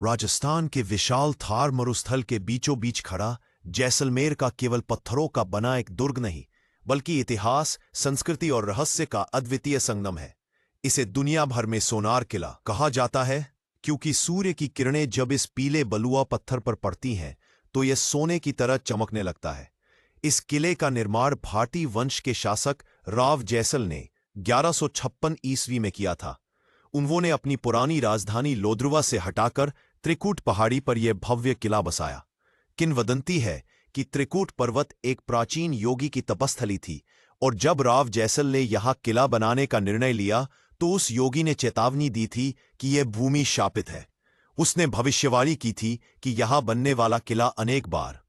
राजस्थान के विशाल थार मरुस्थल के बीचों बीच खड़ा जैसलमेर का केवल पत्थरों का बना एक दुर्ग नहीं, बल्कि इतिहास, संस्कृति और रहस्य का अद्वितीय संगम है। इसे दुनिया भर में सोनार किला कहा जाता है, क्योंकि सूर्य की किरणें जब इस पीले बलुआ पत्थर पर पड़ती हैं तो यह सोने की तरह चमकने लगता है। इस किले का निर्माण भाटी वंश के शासक राव जैसल ने 1156 ईस्वी में किया था। उन्होंने अपनी पुरानी राजधानी लोद्रुवा से हटाकर त्रिकूट पहाड़ी पर यह भव्य किला बसाया। किंवदंती है कि त्रिकूट पर्वत एक प्राचीन योगी की तपस्थली थी, और जब राव जैसल ने यहां किला बनाने का निर्णय लिया तो उस योगी ने चेतावनी दी थी कि यह भूमि शापित है। उसने भविष्यवाणी की थी कि यहां बनने वाला किला अनेक बार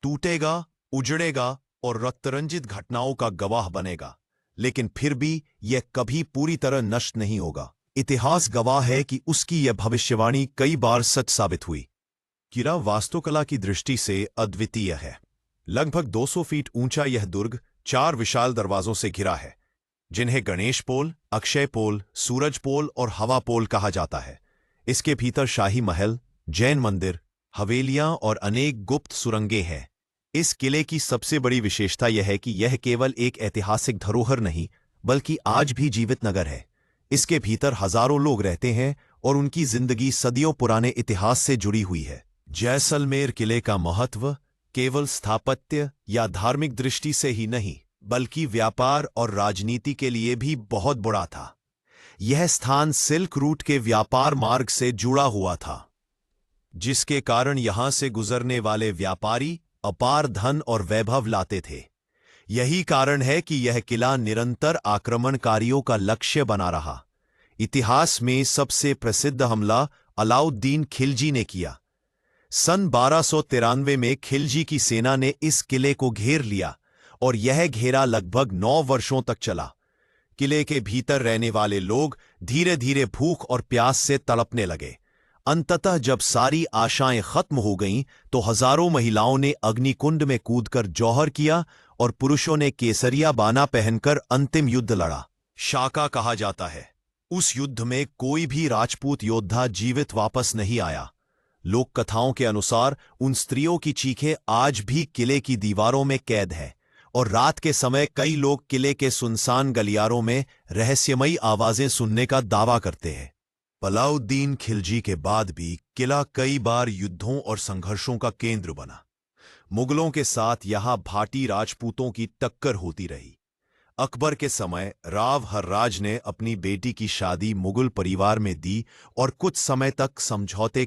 टूटेगा, उजड़ेगा और रक्तरंजित घटनाओं का गवाह बनेगा, लेकिन फिर भी यह कभी पूरी तरह नष्ट नहीं होगा। इतिहास गवाह है कि उसकी यह भविष्यवाणी कई बार सच साबित हुई। किला वास्तुकला की दृष्टि से अद्वितीय है। लगभग 200 फीट ऊंचा यह दुर्ग 4 विशाल दरवाजों से घिरा है, जिन्हें गणेश पोल, अक्षय पोल, सूरज पोल और हवा पोल कहा जाता है। इसके भीतर शाही महल, जैन मंदिर, हवेलियां और अनेक गुप्त सुरंगें हैं। इस किले की सबसे बड़ी विशेषता यह है कि यह केवल एक ऐतिहासिक धरोहर नहीं, बल्कि आज भी जीवित नगर है। इसके भीतर हजारों लोग रहते हैं और उनकी जिंदगी सदियों पुराने इतिहास से जुड़ी हुई है। जैसलमेर किले का महत्व केवल स्थापत्य या धार्मिक दृष्टि से ही नहीं, बल्कि व्यापार और राजनीति के लिए भी बहुत बड़ा था। यह स्थान सिल्क रूट के व्यापार मार्ग से जुड़ा हुआ था, जिसके कारण यहां से गुजरने वाले व्यापारी अपार धन और वैभव लाते थे। यही कारण है कि यह किला निरंतर आक्रमणकारियों का लक्ष्य बना रहा। इतिहास में सबसे प्रसिद्ध हमला अलाउद्दीन खिलजी ने किया। सन 1293 में खिलजी की सेना ने इस किले को घेर लिया और यह घेरा लगभग 9 वर्षों तक चला। किले के भीतर रहने वाले लोग धीरे धीरे भूख और प्यास से तड़पने लगे। अंततः जब सारी आशाएं खत्म हो गईं तो हजारों महिलाओं ने अग्निकुंड में कूदकर जौहर किया और पुरुषों ने केसरिया बाना पहनकर अंतिम युद्ध लड़ा। शाका कहा जाता है। उस युद्ध में कोई भी राजपूत योद्धा जीवित वापस नहीं आया। लोक कथाओं के अनुसार उन स्त्रियों की चीखें आज भी किले की दीवारों में कैद है, और रात के समय कई लोग किले के सुनसान गलियारों में रहस्यमयी आवाजें सुनने का दावा करते हैं। अलाउद्दीन खिलजी के बाद भी किला कई बार युद्धों और संघर्षों का केंद्र बना। मुगलों के साथ यहां भाटी राजपूतों की टक्कर होती रही। अकबर के समय राव हर्राज ने अपनी बेटी की शादी मुगल परिवार में दी और कुछ समय तक समझौते